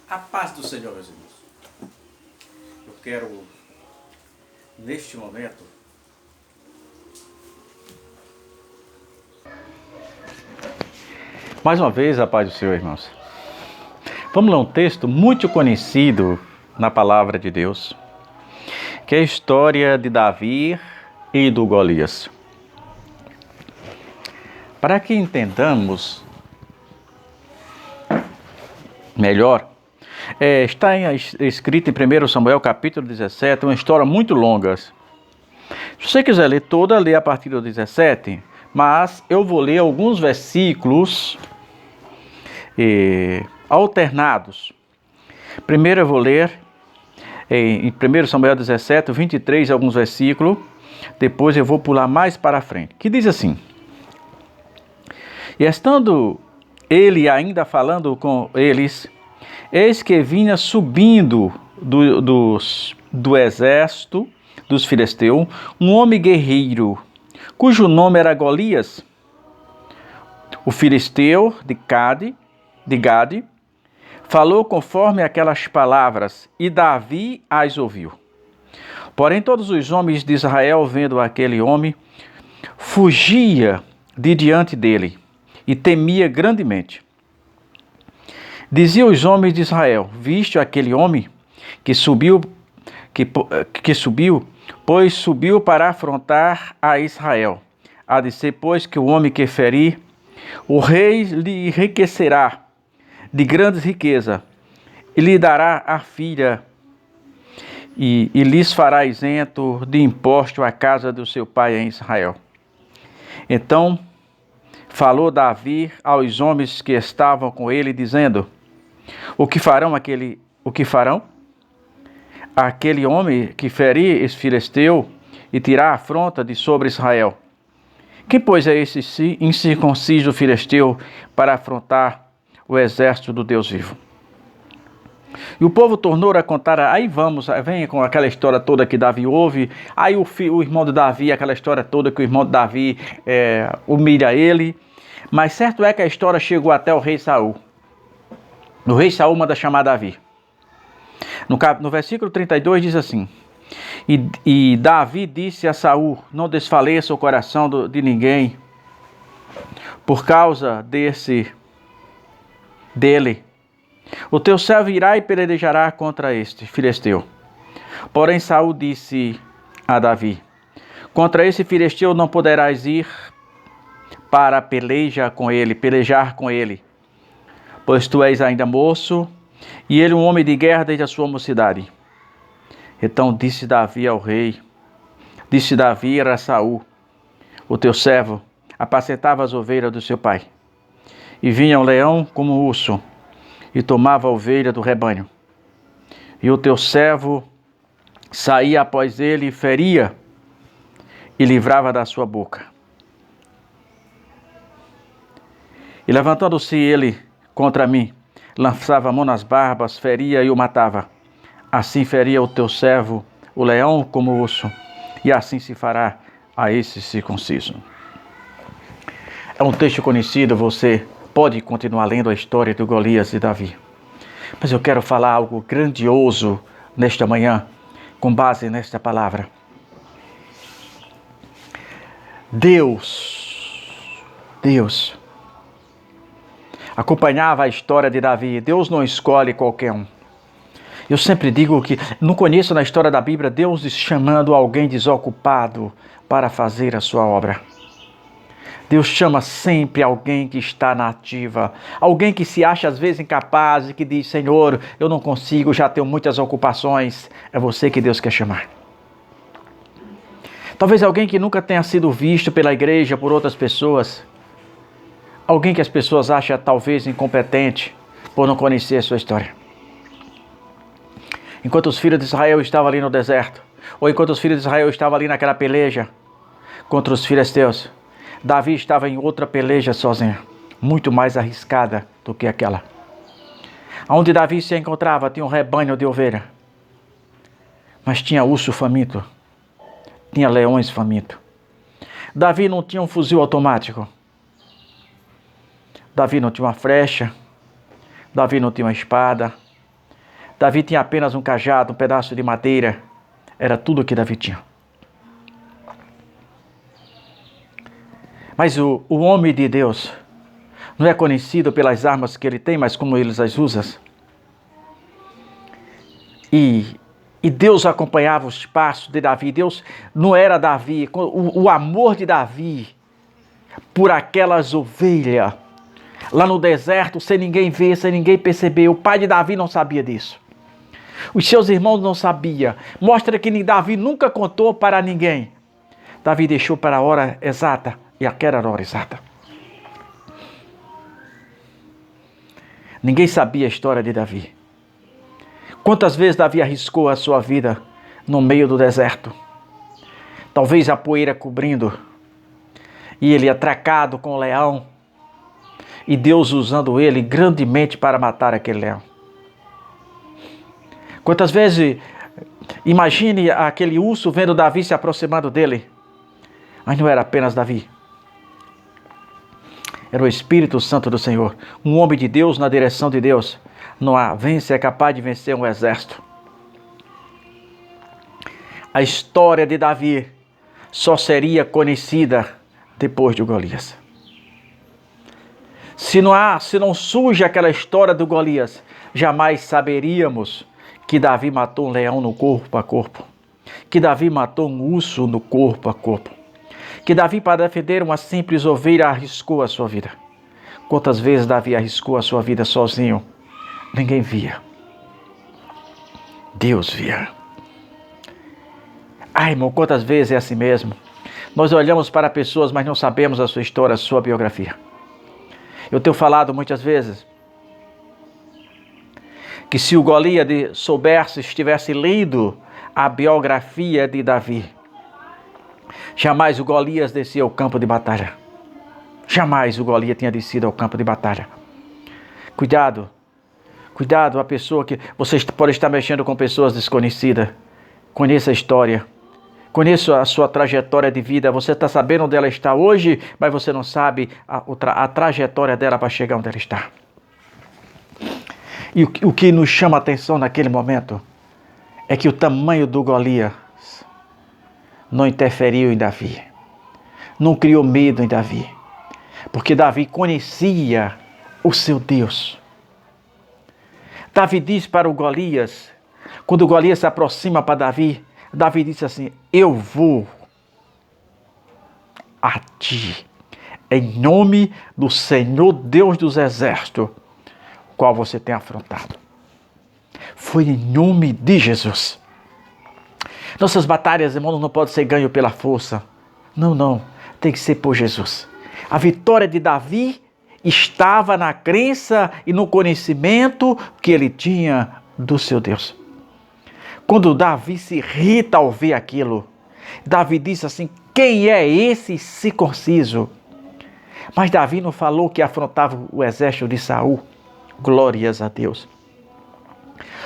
A paz do Senhor, meus irmãos. Eu quero, neste momento, mais uma vez, a paz do Senhor, irmãos. Vamos ler um texto muito conhecido na palavra de Deus, que é a história de Davi e do Golias. Para que entendamos melhor, está escrito em 1 Samuel capítulo 17, uma história muito longa. Se você quiser ler toda, lê a partir do 17, mas eu vou ler alguns versículos alternados. Primeiro eu vou ler em 1 Samuel 17, 23, alguns versículos, depois eu vou pular mais para frente, que diz assim: E estando ele ainda falando com eles, eis que vinha subindo do exército dos filisteus um homem guerreiro, cujo nome era Golias, o filisteu de Gade, falou conforme aquelas palavras, e Davi as ouviu. Porém todos os homens de Israel, vendo aquele homem, fugia de diante dele, e temia grandemente. Diziam os homens de Israel: Viste aquele homem que subiu, pois subiu para afrontar a Israel. Há de ser, pois, que o homem que ferir, o rei lhe enriquecerá de grandes riquezas, e lhe dará a filha, e lhes fará isento de imposto a casa do seu pai em Israel. Então falou Davi aos homens que estavam com ele, dizendo: O que farão aquele homem que ferir esse filisteu e tirar a afronta de sobre Israel? Quem, pois, é esse incircunciso filisteu para afrontar o exército do Deus vivo? E o povo tornou a contar. Vem com aquela história toda que Davi ouve. Aí o irmão de Davi, aquela história toda que o irmão de Davi humilha ele. Mas certo é que a história chegou até o rei Saul. O rei Saul manda chamar Davi. No versículo 32 diz assim: E Davi disse a Saul: Não desfaleça o coração de ninguém por causa dele. O teu servo irá e pelejará contra este filisteu. Porém Saul disse a Davi: Contra esse filisteu não poderás ir para pelejar com ele, pois tu és ainda moço, e ele um homem de guerra desde a sua mocidade. Então disse Davi a Saul: O teu servo apacentava as ovelhas do seu pai, e vinha um leão como um urso, e tomava a ovelha do rebanho. E o teu servo saía após ele, e feria, e livrava da sua boca. E levantando-se ele contra mim, lançava a mão nas barbas, feria e o matava. Assim feria o teu servo, o leão como o urso, e assim se fará a esse circunciso. É um texto conhecido, você pode continuar lendo a história de Golias e Davi. Mas eu quero falar algo grandioso nesta manhã, com base nesta palavra. Deus acompanhava a história de Davi. Deus não escolhe qualquer um. Eu sempre digo que não conheço na história da Bíblia Deus chamando alguém desocupado para fazer a sua obra. Deus chama sempre alguém que está na ativa, alguém que se acha às vezes incapaz e que diz: Senhor, eu não consigo, já tenho muitas ocupações. É você que Deus quer chamar. Talvez alguém que nunca tenha sido visto pela igreja, por outras pessoas. Alguém que as pessoas acham talvez incompetente por não conhecer a sua história. Enquanto os filhos de Israel estavam ali no deserto, ou enquanto os filhos de Israel estavam ali naquela peleja contra os filisteus, Davi estava em outra peleja sozinho, muito mais arriscada do que aquela. Onde Davi se encontrava tinha um rebanho de ovelha, mas tinha urso faminto, tinha leões famintos. Davi não tinha um fuzil automático, Davi não tinha uma flecha, Davi não tinha uma espada, Davi tinha apenas um cajado, um pedaço de madeira. Era tudo que Davi tinha. Mas o homem de Deus não é conhecido pelas armas que ele tem, mas como ele as usa. E Deus acompanhava os passos de Davi. Deus não era Davi. O amor de Davi por aquelas ovelhas lá no deserto, sem ninguém ver, sem ninguém perceber. O pai de Davi não sabia disso. Os seus irmãos não sabiam. Mostra que Davi nunca contou para ninguém. Davi deixou para a hora exata. E aquela era a hora exata. Ninguém sabia a história de Davi. Quantas vezes Davi arriscou a sua vida no meio do deserto? Talvez a poeira cobrindo. E ele atracado com o leão. E Deus usando ele grandemente para matar aquele leão. Quantas vezes, imagine aquele urso vendo Davi se aproximando dele. Mas não era apenas Davi. Era o Espírito Santo do Senhor. Um homem de Deus na direção de Deus. Não há é capaz de vencer um exército. A história de Davi só seria conhecida depois de Golias. Se não surge aquela história do Golias, jamais saberíamos que Davi matou um leão no corpo a corpo. Que Davi matou um urso no corpo a corpo. Que Davi, para defender uma simples ovelha, arriscou a sua vida. Quantas vezes Davi arriscou a sua vida sozinho? Ninguém via. Deus via. Ai, irmão, quantas vezes é assim mesmo? Nós olhamos para pessoas, mas não sabemos a sua história, a sua biografia. Eu tenho falado muitas vezes que se o Golias soubesse, estivesse lendo a biografia de Davi, jamais o Golias descia ao campo de batalha. Jamais o Golias tinha descido ao campo de batalha. Cuidado. Cuidado, a pessoa que... Você pode estar mexendo com pessoas desconhecidas. Conheça a história. Conheça a sua trajetória de vida. Você está sabendo onde ela está hoje, mas você não sabe a trajetória dela para chegar onde ela está. E o que nos chama a atenção naquele momento é que o tamanho do Golias não interferiu em Davi. Não criou medo em Davi. Porque Davi conhecia o seu Deus. Davi diz para o Golias, quando o Golias se aproxima para Davi, Davi disse assim: eu vou a ti, em nome do Senhor Deus dos Exércitos, qual você tem afrontado. Foi em nome de Jesus. Nossas batalhas, irmãos, não podem ser ganhas pela força. Não. Tem que ser por Jesus. A vitória de Davi estava na crença e no conhecimento que ele tinha do seu Deus. Quando Davi se irrita ao ver aquilo, Davi disse assim: quem é esse circunciso? Mas Davi não falou que afrontava o exército de Saul. Glórias a Deus.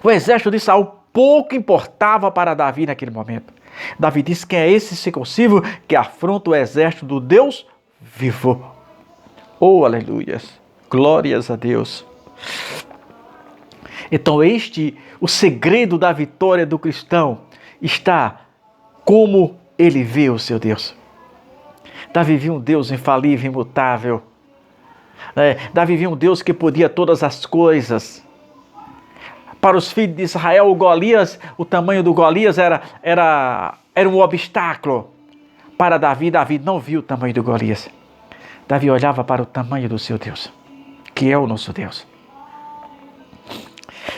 O exército de Saul pouco importava para Davi naquele momento. Davi disse: quem é esse circunciso que afronta o exército do Deus vivo? Oh, aleluias. Glórias a Deus. Então o segredo da vitória do cristão está como ele vê o seu Deus. Davi viu um Deus infalível, imutável. Davi viu um Deus que podia todas as coisas. Para os filhos de Israel, o tamanho do Golias era um obstáculo. Para Davi não viu o tamanho do Golias. Davi olhava para o tamanho do seu Deus, que é o nosso Deus.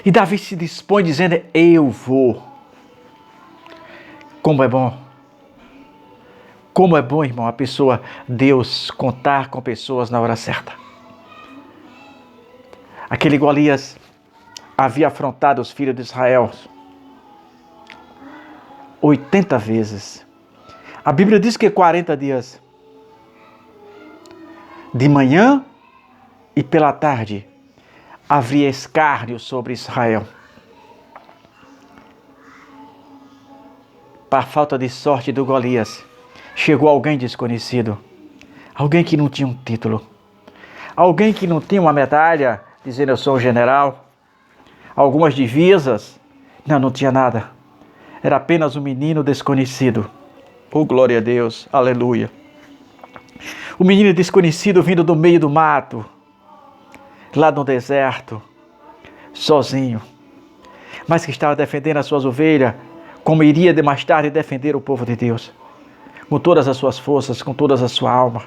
E Davi se dispõe dizendo: eu vou. Como é bom. Como é bom, irmão, Deus contar com pessoas na hora certa. Aquele Golias havia afrontado os filhos de Israel 80 vezes. A Bíblia diz que 40 dias. De manhã e pela tarde havia escárnio sobre Israel. Para a falta de sorte do Golias, chegou alguém desconhecido. Alguém que não tinha um título. Alguém que não tinha uma medalha, dizendo: eu sou um general. algumas divisas. Não, não tinha nada. Era apenas um menino desconhecido. Oh, glória a Deus, aleluia. O menino desconhecido vindo do meio do mato, lá no deserto, sozinho, mas que estava defendendo as suas ovelhas, como iria de mais tarde defender o povo de Deus, com todas as suas forças, com toda a sua alma.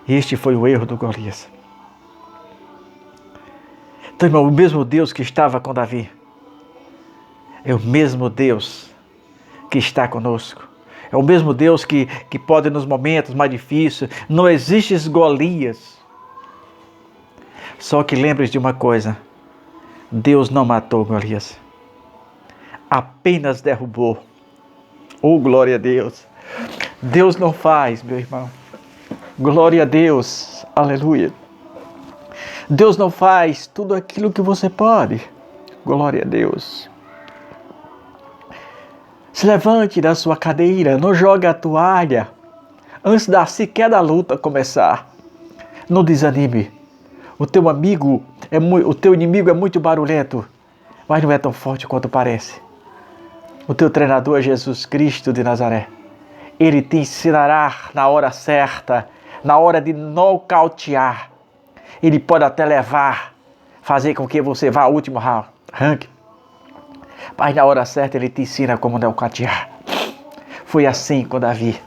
Este foi o erro do Golias. Então, irmão, o mesmo Deus que estava com Davi é o mesmo Deus que está conosco. É o mesmo Deus que pode nos momentos mais difíceis. Não existe Golias. Só que lembre-se de uma coisa. Deus não matou Golias. Apenas derrubou. Oh, glória a Deus. Deus não faz, meu irmão. Glória a Deus. Aleluia. Deus não faz tudo aquilo que você pode. Glória a Deus. Se levante da sua cadeira, não jogue a toalha antes sequer da luta começar. Não desanime. O teu inimigo é muito barulhento, mas não é tão forte quanto parece. O teu treinador é Jesus Cristo de Nazaré. Ele te ensinará na hora certa, na hora de nocautear. Ele pode até fazer com que você vá ao último ranking. Mas na hora certa ele te ensina como nocautear. Foi assim com Davi.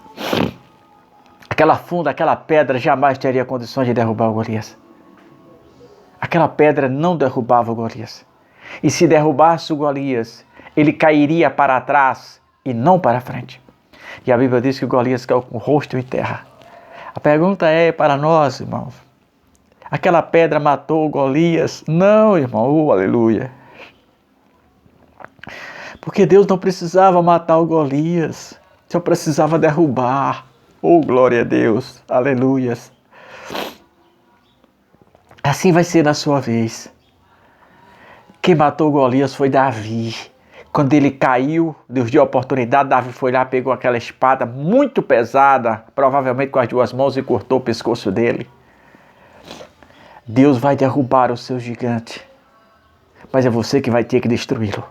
Aquela pedra jamais teria condições de derrubar o Golias. Aquela pedra não derrubava o Golias. E se derrubasse o Golias, ele cairia para trás e não para frente. E a Bíblia diz que o Golias caiu com o rosto em terra. A pergunta é para nós, irmãos. Aquela pedra matou o Golias? Não, irmão. Oh, aleluia. Porque Deus não precisava matar o Golias. Só precisava derrubar. Oh, glória a Deus. Aleluias. Assim vai ser na sua vez. Quem matou o Golias foi Davi. Quando ele caiu, Deus deu a oportunidade, Davi foi lá, pegou aquela espada muito pesada, provavelmente com as duas mãos, e cortou o pescoço dele. Deus vai derrubar o seu gigante, mas é você que vai ter que destruí-lo.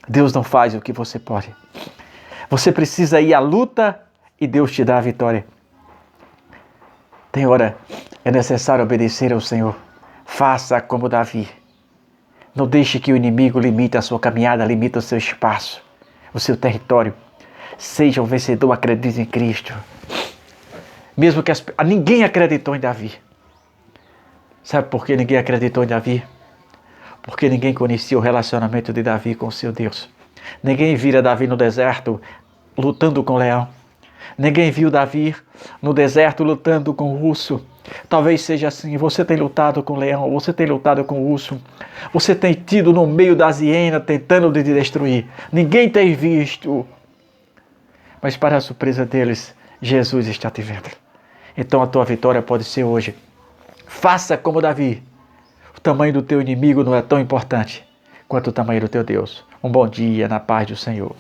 Deus não faz o que você pode. Você precisa ir à luta e Deus te dá a vitória. Tem hora, é necessário obedecer ao Senhor. Faça como Davi. Não deixe que o inimigo limite a sua caminhada, limite o seu espaço, o seu território. Seja um vencedor, acredite em Cristo. Mesmo que ninguém acreditou em Davi. Sabe por que ninguém acreditou em Davi? Porque ninguém conhecia o relacionamento de Davi com o seu Deus. Ninguém vira Davi no deserto lutando com o leão. Ninguém viu Davi no deserto lutando com o urso. Talvez seja assim. Você tem lutado com o leão, você tem lutado com o urso. Você tem tido no meio das hienas tentando te destruir. Ninguém tem visto. Mas para a surpresa deles, Jesus está te vendo. Então a tua vitória pode ser hoje. Faça como Davi. O tamanho do teu inimigo não é tão importante quanto o tamanho do teu Deus. Um bom dia na paz do Senhor.